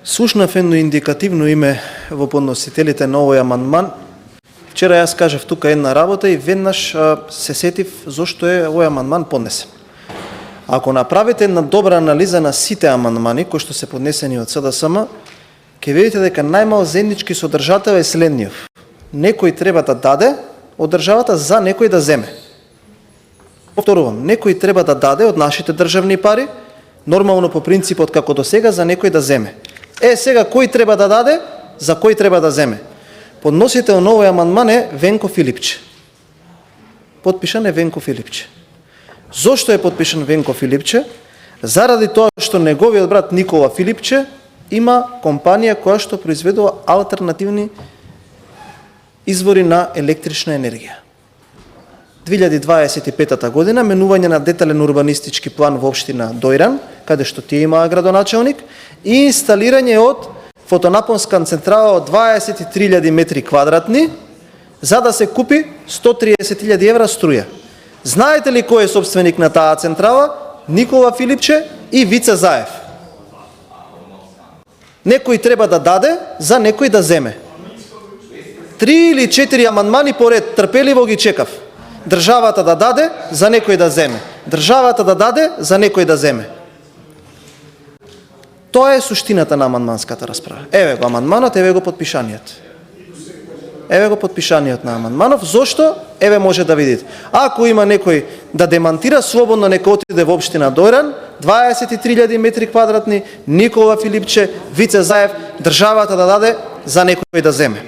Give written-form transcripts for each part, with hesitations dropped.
Слушнав едно индикативно име во подносителите на овој амандман. Вчера јас кажав тука една работа и веднаш се сетив зошто е овој амандман поднесен. Ако направите една добра анализа на сите амандмани кои што се поднесени од СДСМ, ќе видите дека најмал заеднички содржател е следниот. Некој треба да даде од државата за некој да земе. Повторувам, некој треба да даде од нашите државни пари, нормално по принципот како до сега, за некој да земе. Сега кој треба да даде, за кој треба да земе. Подносител на овој амандман е Венко Филипче. Подпишан е Венко Филипче. Зошто е подпишан Венко Филипче? Заради тоа што неговиот брат Никола Филипче има компанија која што произведува алтернативни извори на електрична енергија. 2025 година менување на детален урбанистички план во општина Дојран, каде што тие имаа градоначелник, и инсталирање од фотонапонска централа од 23.000 метри квадратни, за да се купи 130.000 евра струја. Знаете ли кој е собственик на таа централа? Никола Филипче и Вице Заев. Некој треба да даде, за некој да земе. 3 или 4 амандмани поред трпеливо ги чекав. Државата да даде, за некој да земе. Државата да даде, за некој да земе. Тоа е суштината на амандманската расправа. Еве го амандманот, еве го подпишаниот. Еве го подпишаниот на амандманов. Зошто? Еве може да видите. Ако има некој да демантира, слободно нека отиде во општина Дојран, 23.000 метри квадратни, Никола Филипче, Вице Заев, државата да даде, за некој да земе.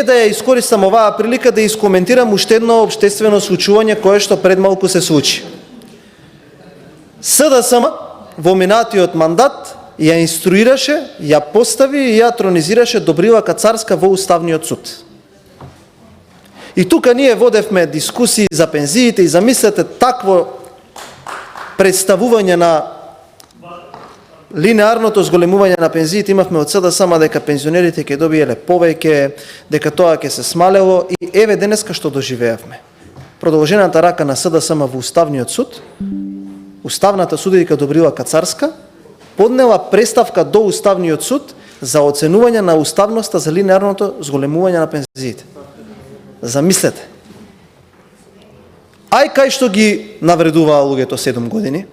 Да ја искористам оваа прилика да искоментирам уште едно општествено случување кое што пред малку се случи. СДСМ во минатиот мандат ја инструираше, ја постави и ја тронизираше Добрила Кацарска во Уставниот суд. И тука ние водевме дискусии за пензиите и замислете такво представување на линеарното зголемување на пензиите имавме од СДСМ дека пензионерите ќе добиеле повеќе, дека тоа ќе се смалело, и еве денеска што доживеавме. Продолжената рака на СДСМ во Уставниот суд, Уставната судијка Добрила Кацарска поднела преставка до Уставниот суд за оценување на уставноста за линеарното зголемување на пензиите. Замислете. Ај кај што ги навредуваа луѓето 7 години,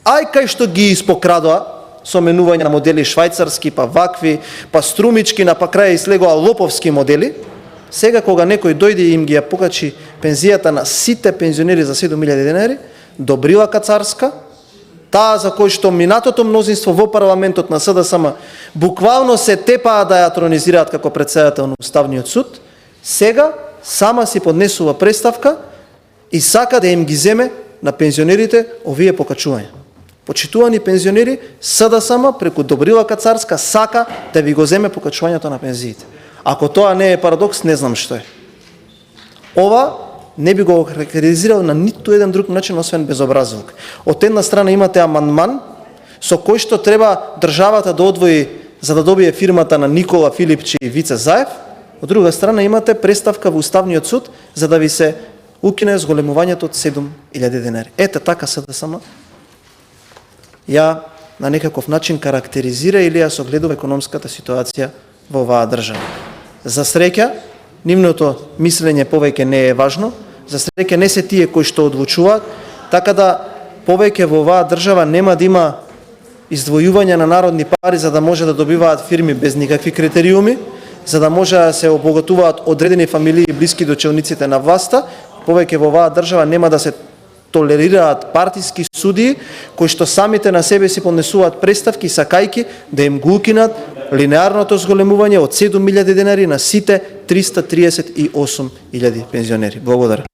ај кај што ги испокрадоа со менување на модели швајцарски, па вакви, па струмички, на па крај слегоа лоповски модели. Сега кога некој дојде и им ги ја покачи пензијата на сите пензионери за 7.000 денари, Добрила Кацарска, таа за кој што минатото мнозинство во парламентот на СДСМ буквално се тепаа да ја тронизираат како претседател на Уставниот суд, сега сама си поднесува преставка и сака да им ги земе на пензионерите овие покачувања. Почитувани пензионери, СДСМ преку Добрила Кацарска сака да ви го земе покачувањето на пензиите. Ако тоа не е парадокс, не знам што е. Ова не би го характеризирал на ниту еден друг начин, освен безобразлук. Од една страна имате амандман со кој што треба државата да одвои за да добие фирмата на Никола Филипче и Вице Заев, од друга страна имате преставка во Уставниот суд за да ви се укине зголемувањето од 7.000 денари. Ете така СДСМ ја на некаков начин карактеризира или ја согледува економската ситуација во оваа држава. За среќа, нивното мислење повеќе не е важно, за среќа не се тие кои што одлучуваат, така да повеќе во оваа држава нема да има издвојување на народни пари за да може да добиваат фирми без никакви критериуми, за да може да се обогатуваат одредени фамилии блиски до челниците на власта. Повеќе во оваа држава нема да се толерираат партиски судии кои што самите на себе си поднесуваат преставки сакајки да им го укинат линеарното зголемување од 7.000 денари на сите 338.000 пензионери. Благодарам.